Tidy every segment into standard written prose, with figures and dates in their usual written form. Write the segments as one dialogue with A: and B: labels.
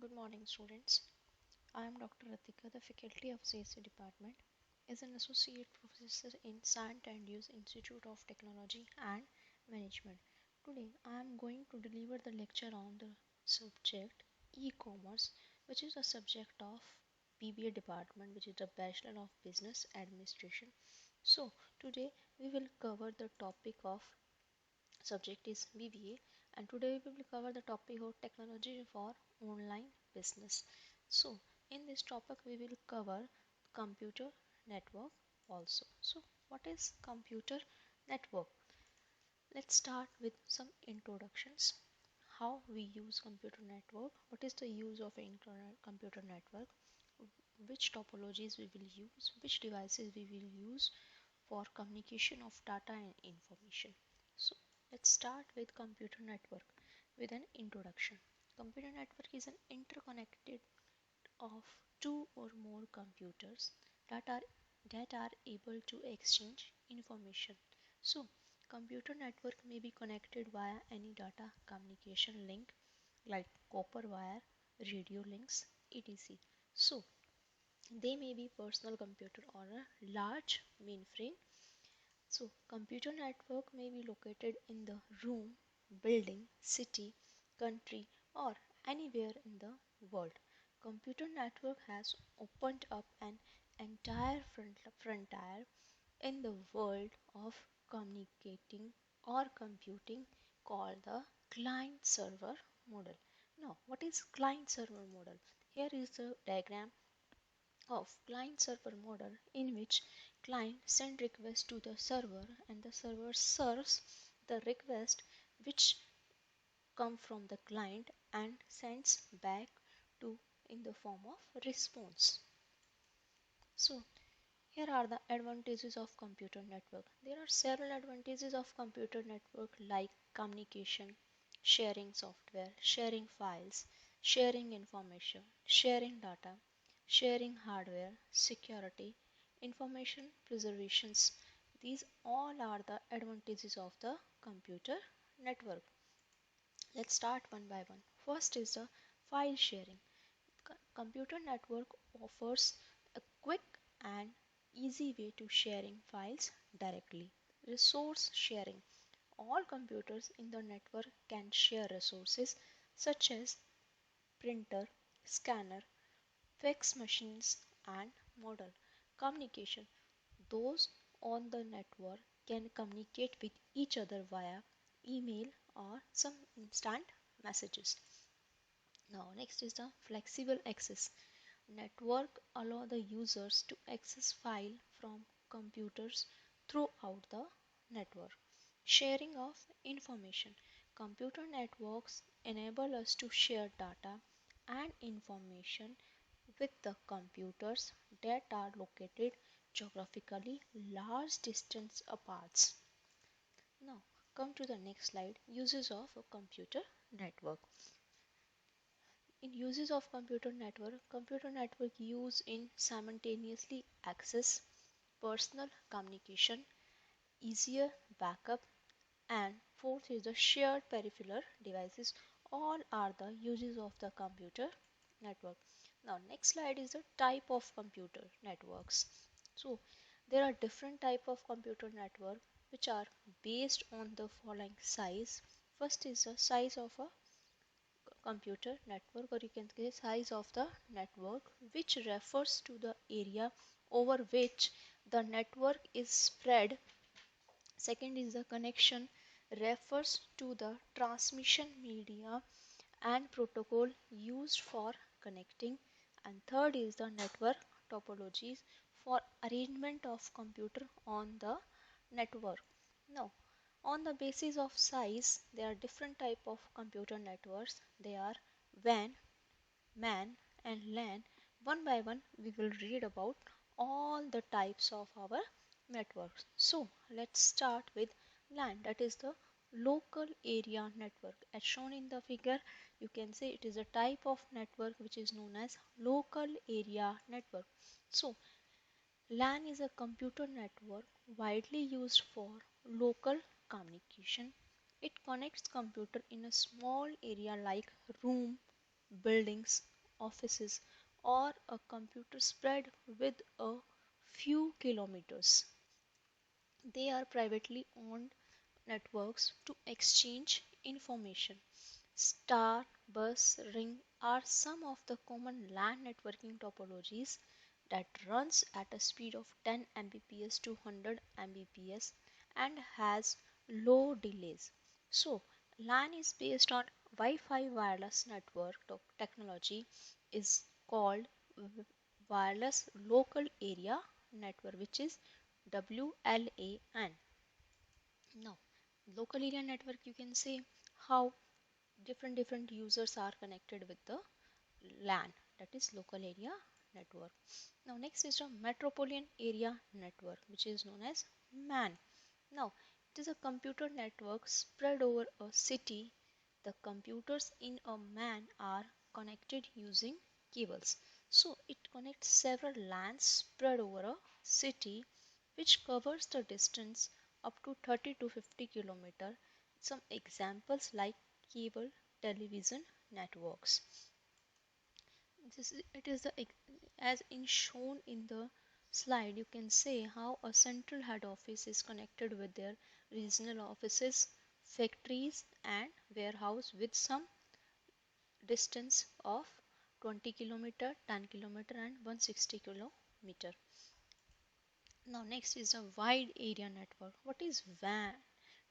A: Good morning, students. I am Dr. Ratika, the faculty of CSC department, is an associate professor in St. Andrews Institute of Technology and Management. Today, I am going to deliver the lecture on the subject e-commerce, which is a subject of BBA department, which is the Bachelor of Business Administration. So, today we will cover the topic of subject is BBA, and today we will cover the topic of technology for online business. So in this topic we will cover computer network also. So what is computer network? Let's start with some introductions. How we use computer network, what is the use of internet computer network, which topologies we will use, which devices we will use for communication of data and information. So let's start with computer network with an introduction. Computer network is an interconnected of two or more computers that are able to exchange information. So computer network may be connected via any data communication link like copper wire, radio links, etc. So they may be personal computer or a large mainframe. So, computer network may be located in the room, building, city, country, or anywhere in the world. Computer network has opened up an entire frontier in the world of communicating or computing called the client server model. Now, what is client server model? Here is the diagram of client server model in which client send request to the server and the server serves the request which come from the client and sends back to in the form of response. So here are the advantages of computer network. There are several advantages of computer network like communication, sharing software, sharing files, sharing information, sharing data, sharing hardware, security, information preservations. These all are the advantages of the computer network. Let's start one by one. First is the file sharing. Computer network offers a quick and easy way to sharing files directly. Resource sharing. All computers in the network can share resources such as printer, scanner, fax machines, and model. Communication. Those on the network can communicate with each other via email or some instant messages. Now next is the flexible access. Network allow the users to access file from computers throughout the network. Sharing of information. Computer networks enable us to share data and information with the computers that are located geographically large distance apart. Now come to the next slide, uses of a computer network. In uses of computer network use in simultaneously access, personal communication, easier backup, and fourth is the shared peripheral devices. All are the uses of the computer network. Now next slide is the type of computer networks. So there are different type of computer network which are based on the following size. First is the size of a computer network, or you can say size of the network, which refers to the area over which the network is spread. Second is the connection, refers to the transmission media and protocol used for connecting. And third is the network topologies, for arrangement of computer on the network. Now on the basis of size, there are different type of computer networks. They are WAN, MAN, and LAN. One by one we will read about all the types of our networks. So let's start with LAN, that is the local area network. As shown in the figure, you can say it is a type of network which is known as local area network. So LAN is a computer network widely used for local communication. It connects computer in a small area like room, buildings, offices or a computer spread with a few kilometers. They are privately owned networks to exchange information. Star, bus, ring are some of the common LAN networking topologies that runs at a speed of 10 Mbps to 100 Mbps and has low delays. So, LAN is based on Wi-Fi wireless network technology is called wireless local area network, which is WLAN. Now, local area network, you can say how different users are connected with the LAN, that is local area network. Now next is the metropolitan area network, which is known as MAN. Now it is a computer network spread over a city. The computers in a MAN are connected using cables. So it connects several LANs spread over a city, which covers the distance up to 30 to 50 kilometer. Some examples like cable television networks. It is the as in shown in the slide. You can say how a central head office is connected with their regional offices, factories and warehouse with some distance of 20 kilometer, 10 kilometer and 160 kilometer. Now next is a wide area network. What is WAN?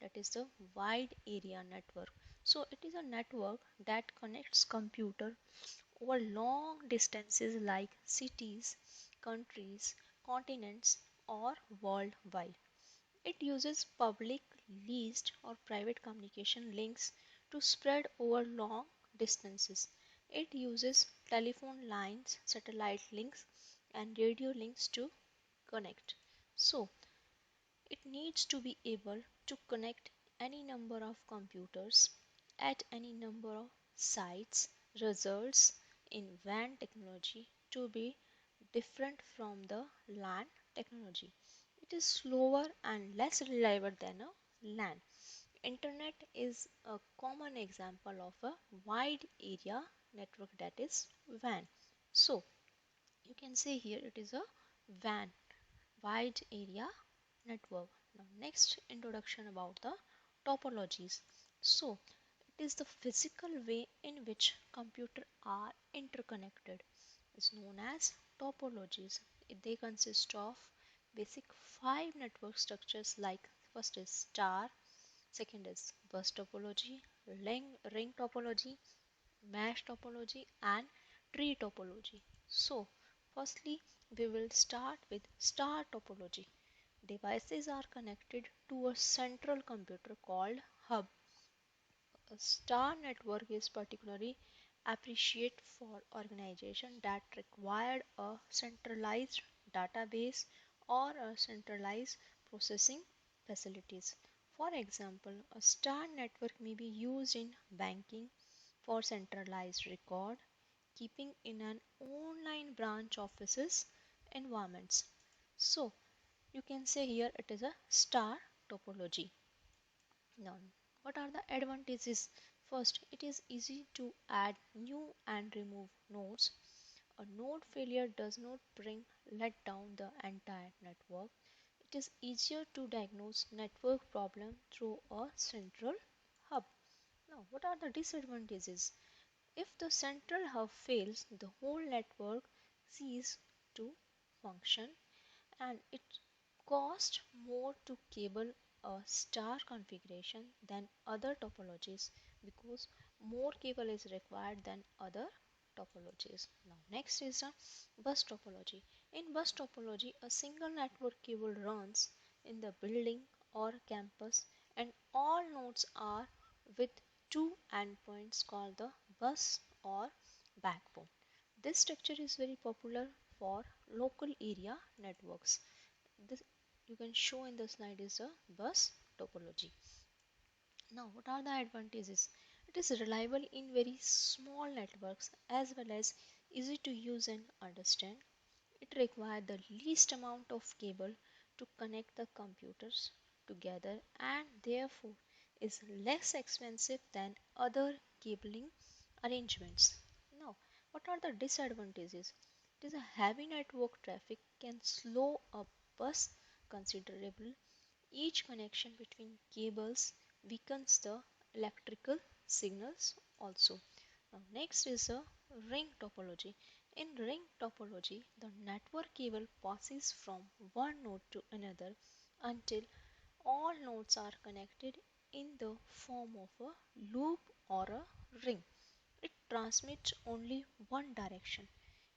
A: That is the wide area network. So it is a network that connects computer over long distances like cities, countries, continents or worldwide. It uses public, leased or private communication links to spread over long distances. It uses telephone lines, satellite links and radio links to connect. So, it needs to be able to connect any number of computers at any number of sites. Results in WAN technology to be different from the LAN technology. It is slower and less reliable than a LAN. Internet is a common example of a wide area network, that is WAN. So you can say here it is a WAN, wide area network. Now next introduction about the topologies. So it is the physical way in which computers are interconnected. It's known as topologies. They consist of basic five network structures like first is star, second is bus topology, ring topology, mesh topology and tree topology. So firstly we will start with star topology. Devices are connected to a central computer called hub. A star network is particularly appreciated for organizations that required a centralized database or a centralized processing facilities. For example, a star network may be used in banking for centralized record keeping in an online branch offices environments. So you can say here it is a star topology. Now, what are the advantages? First, it is easy to add new and remove nodes. A node failure does not let down the entire network. It is easier to diagnose network problem through a central hub. Now, what are the disadvantages? If the central hub fails, the whole network ceases to function and it costs more to cable a star configuration than other topologies because more cable is required than other topologies. Now next is a bus topology. In bus topology, a single network cable runs in the building or campus and all nodes are with two endpoints called the bus or backbone. This structure is very popular for local area networks. This you can show in the slide is a bus topology. Now what are the advantages? It is reliable in very small networks as well as easy to use and understand. It requires the least amount of cable to connect the computers together and therefore is less expensive than other cabling arrangements. Now what are the disadvantages? It is a heavy network traffic can slow a bus considerably. Each connection between cables weakens the electrical signals also. Now next is the ring topology. In ring topology, the network cable passes from one node to another until all nodes are connected in the form of a loop or a ring. It transmits only one direction.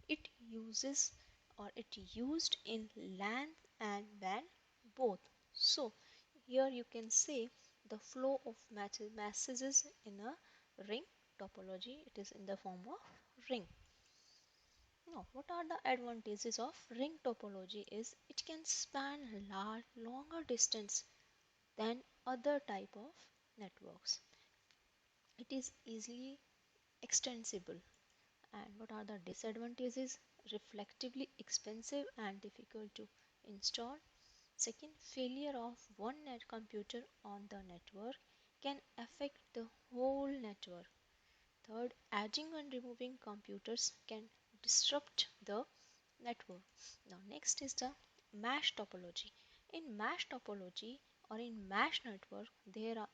A: It uses or it used in LAN and WAN both. So here you can say the flow of messages in a ring topology. It is in the form of ring. Now, what are the advantages of ring topology is it can span longer distance than other type of networks. It is easily extensible. And what are the disadvantages? Reflectively expensive and difficult to install. Second, failure of one net computer on the network can affect the whole network. Third, adding and removing computers can disrupt the network. Now, next is the mesh topology. In mesh topology or in mesh network,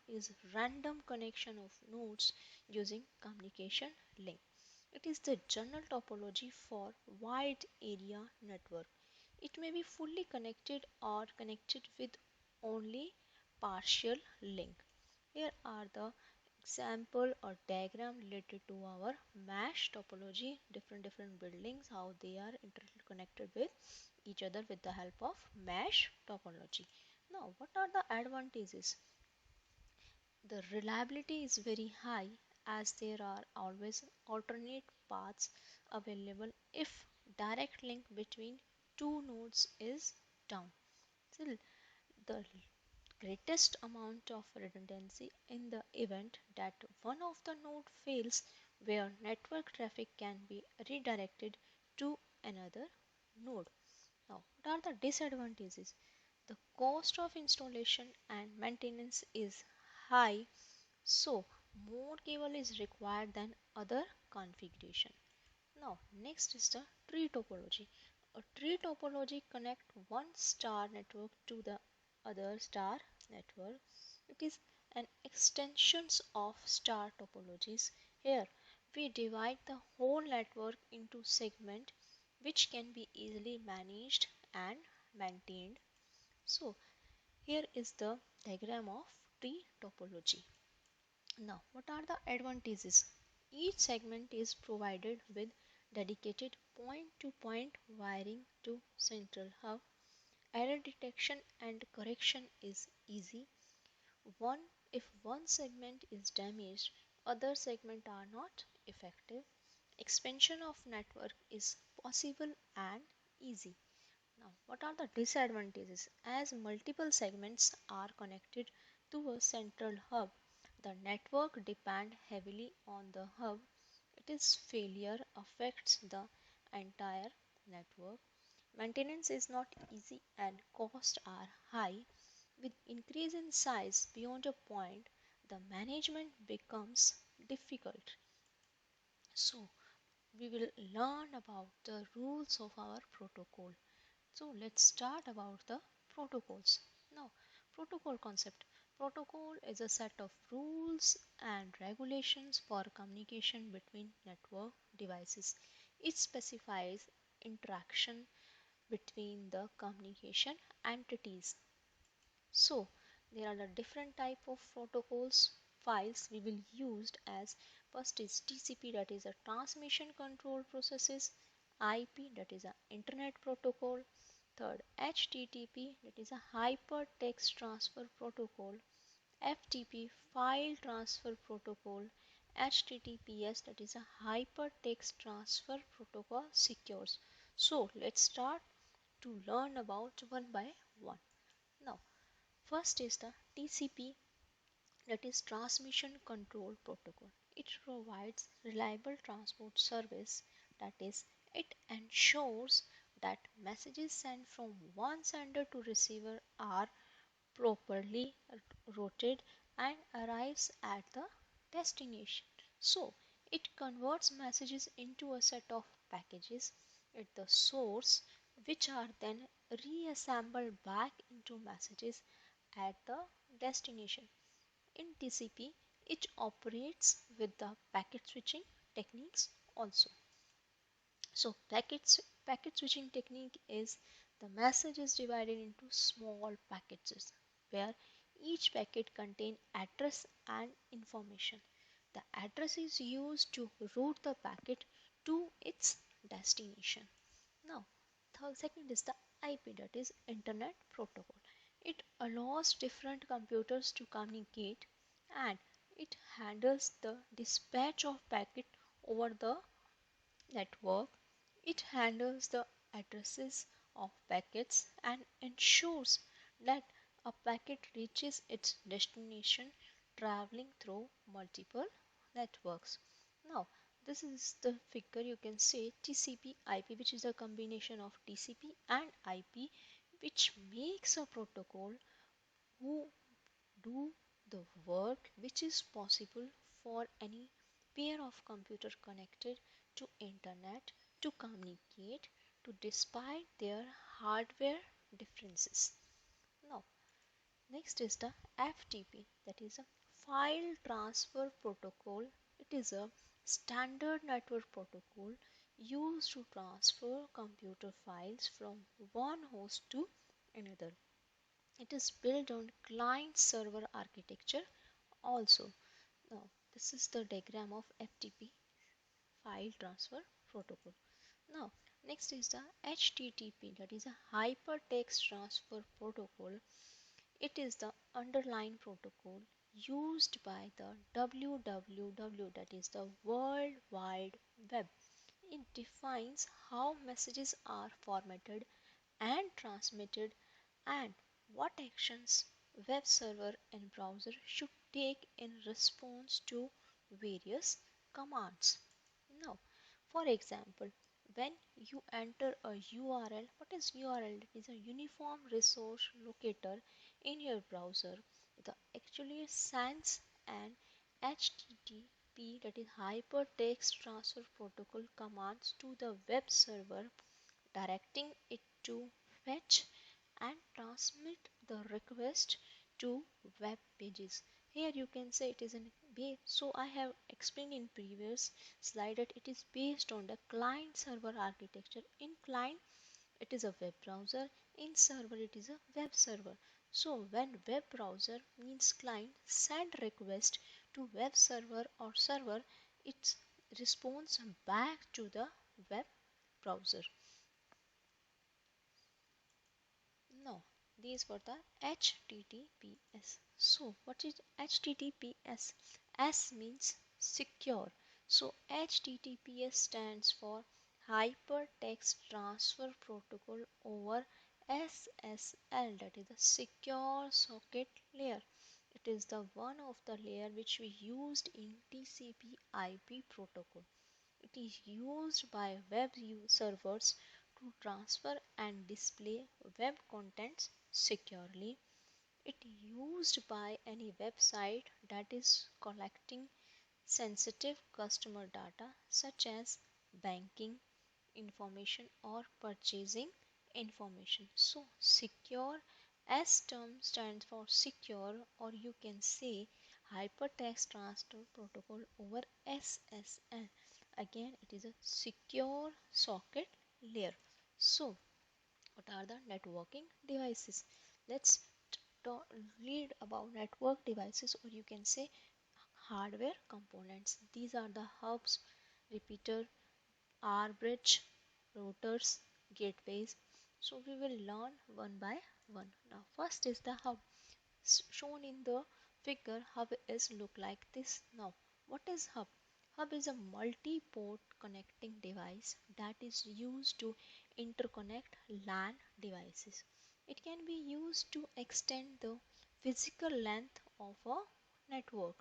A: is random connection of nodes using communication link. It is the general topology for wide area network. It may be fully connected or connected with only partial link. Here are the example or diagram related to our mesh topology, different buildings, how they are interconnected with each other with the help of mesh topology. Now, what are the advantages? The reliability is very high as there are always alternate paths available if direct link between two nodes is down. Still, the greatest amount of redundancy in the event that one of the node fails where network traffic can be redirected to another node. Now, what are the disadvantages? The cost of installation and maintenance is high, so more cable is required than other configuration. Now, next is the tree topology. A tree topology connect one star network to the other star network. It is an extension of star topologies. Here, we divide the whole network into segments which can be easily managed and maintained. So, here is the diagram of tree topology. Now, what are the advantages? Each segment is provided with dedicated point-to-point wiring to central hub. Error detection and correction is easy. One If one segment is damaged, other segments are not effective. Expansion of network is possible and easy. Now, what are the disadvantages? As multiple segments are connected to a central hub, the network depends heavily on the hub. Its failure affects the entire network. Maintenance is not easy and costs are high. With increase in size beyond a point, the management becomes difficult. So, we will learn about the rules of our protocol. So let's start about the protocols. Now, protocol concept. Protocol is a set of rules and regulations for communication between network devices. It specifies interaction between the communication entities. So there are the different type of protocols files we will use as first is TCP, that is a transmission control processes, IP, that is a internet protocol, third HTTP, that is a hypertext transfer protocol, FTP, file transfer protocol, HTTPS, that is a hypertext transfer protocol secures. So let's start to learn about one by one. Now, first is the TCP, that is Transmission Control Protocol. It provides reliable transport service, that is, it ensures that messages sent from one sender to receiver are properly routed and arrives at the destination. So It converts messages into a set of packages at the source, which are then reassembled back into messages at the destination. In TCP, it operates with the packet switching techniques also. So packet switching technique is the message is divided into small packets where each packet contain address and information. The address is used to route the packet to its destination. Now, the second is the IP, that is Internet Protocol. It allows different computers to communicate, and it handles the dispatch of packet over the network. It handles the addresses of packets and ensures that a packet reaches its destination traveling through multiple networks. Now, this is the figure you can see TCP IP, which is a combination of TCP and IP, which makes a protocol who do the work which is possible for any pair of computer connected to internet to communicate to despite their hardware differences. Now, next is the FTP, that is a file transfer protocol. It is a standard network protocol used to transfer computer files from one host to another. It is built on client server architecture also. Now, this is the diagram of FTP, file transfer protocol. Now, next is the HTTP, that is a hypertext transfer protocol. It is the underlying protocol used by the WWW, that is the World Wide Web. It defines how messages are formatted and transmitted and what actions web server and browser should take in response to various commands. Now, for example, when you enter a URL, what is URL? It is a uniform resource locator in your browser. It actually sends an HTTP, that is hypertext transfer protocol commands to the web server, directing it to fetch and transmit the request to web pages. Here you can say it is an base. So I have explained in previous slide that it is based on the client server architecture. In client it is a web browser, in server it is a web server. So when web browser means client send request to web server or server, it responds back to the web browser. No, these were the HTTPS. So, what is HTTPS? S means secure. So, HTTPS stands for Hypertext Transfer Protocol over SSL, that is the Secure Socket Layer. It is the one of the layer which we used in TCP IP protocol. It is used by web servers to transfer and display web contents securely. It is used by any website that is collecting sensitive customer data such as banking information or purchasing information. So secure, S term stands for secure, or you can say hypertext transfer protocol over SSL. Again, it is a secure socket layer. So what are the networking devices? Let's read about network devices, or you can say hardware components. These are the hubs, repeater, R bridge, routers, gateways. So we will learn one by one. Now first is the hub. Shown in the figure, hub is look like this. Now what is hub? Hub is a multi-port connecting device that is used to interconnect LAN devices. It can be used to extend the physical length of a network.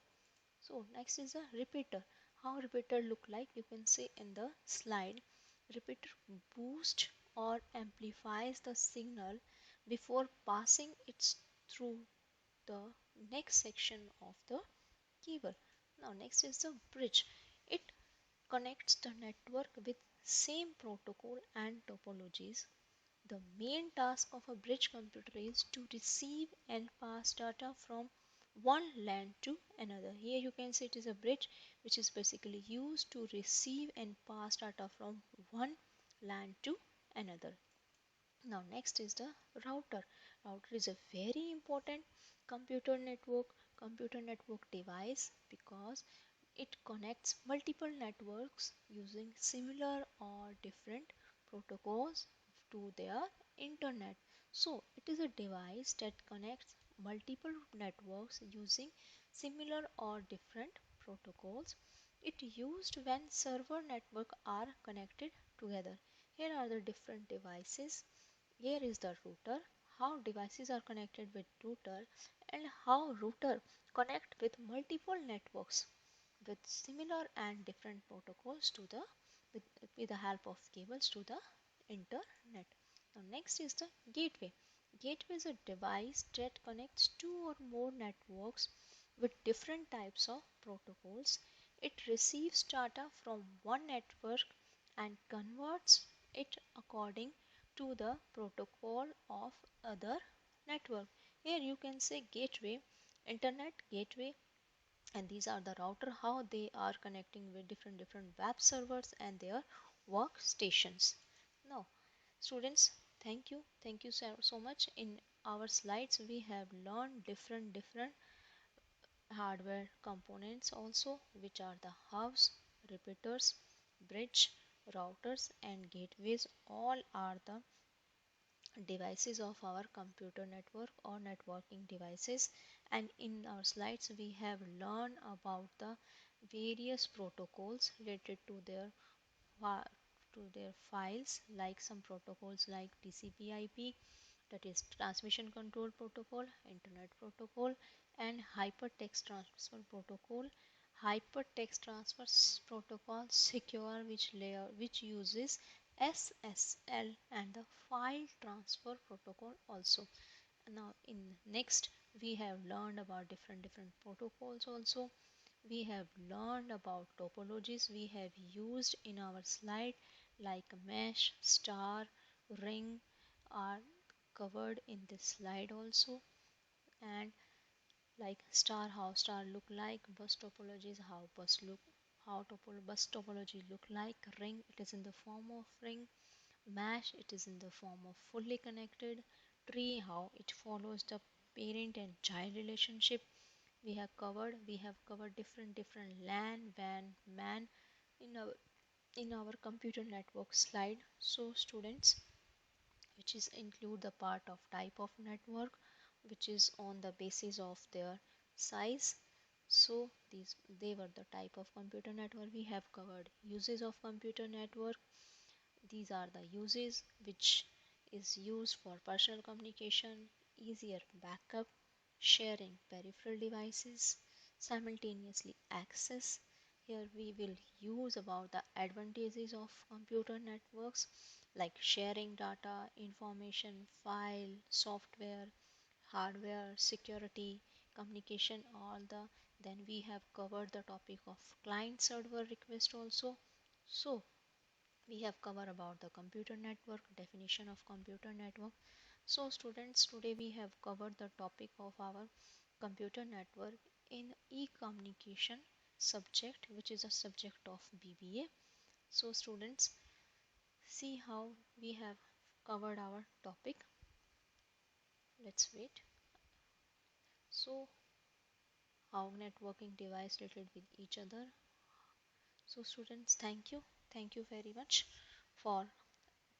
A: So next is a repeater. How repeater look like? You can see in the slide. Repeater boosts or amplifies the signal before passing it through the next section of the cable. Now next is the bridge. It connects the network with same protocol and topologies. The main task of a bridge computer is to receive and pass data from one LAN to another. Here you can see it is a bridge which is basically used to receive and pass data from one LAN to another. Now next is the router. Router is a very important computer network device because it connects multiple networks using similar or different protocols to their internet. So it is a device that connects multiple networks using similar or different protocols. It used when server network are connected together. Here are the different devices. Here is the router, how devices are connected with router, and how router connect with multiple networks with similar and different protocols to the with, with the help of cables to the internet. Now next is the gateway. Gateway is a device that connects two or more networks with different types of protocols. It receives data from one network and converts it according to the protocol of other network. Here you can say gateway, internet gateway, and these are the router how they are connecting with different web servers and their workstations. Now students, thank you so much. In our slides we have learned different hardware components also, which are the hubs, repeaters, bridge, routers and gateways. All are the devices of our computer network or networking devices, and in our slides we have learned about the various protocols related to their files, like some protocols like TCP/IP, that is transmission control protocol, internet protocol, and hypertext transfer protocol. Hypertext transfer protocol secure which uses SSL, and the file transfer protocol also. Now in next we have learned about different protocols also. We have learned about topologies we have used in our slide, like mesh, star, ring are covered in this slide also. And like star, how star look like, bus topologies, how bus topology look like, ring, it is in the form of ring, mesh, it is in the form of fully connected, tree, how it follows the parent and child relationship. We have covered different LAN, WAN, MAN in our computer network slide. So students, which is include the part of type of network, which is on the basis of their size. So these they were the type of computer network. We have covered uses of computer network. These are the uses which is used for personal communication, easier backup, sharing peripheral devices, simultaneously access. Here we will use about the advantages of computer networks, like sharing data, information, file, software, hardware, security, communication, all the. Then we have covered the topic of client server request also. So we have covered about the computer network, definition of computer network. So students, today we have covered the topic of our computer network in e-communication subject, which is a subject of BBA. So students, see how we have covered our topic. Let's wait. So how networking device related with each other. So students, thank you very much for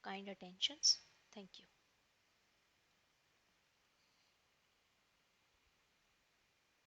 A: kind attentions. Thank you.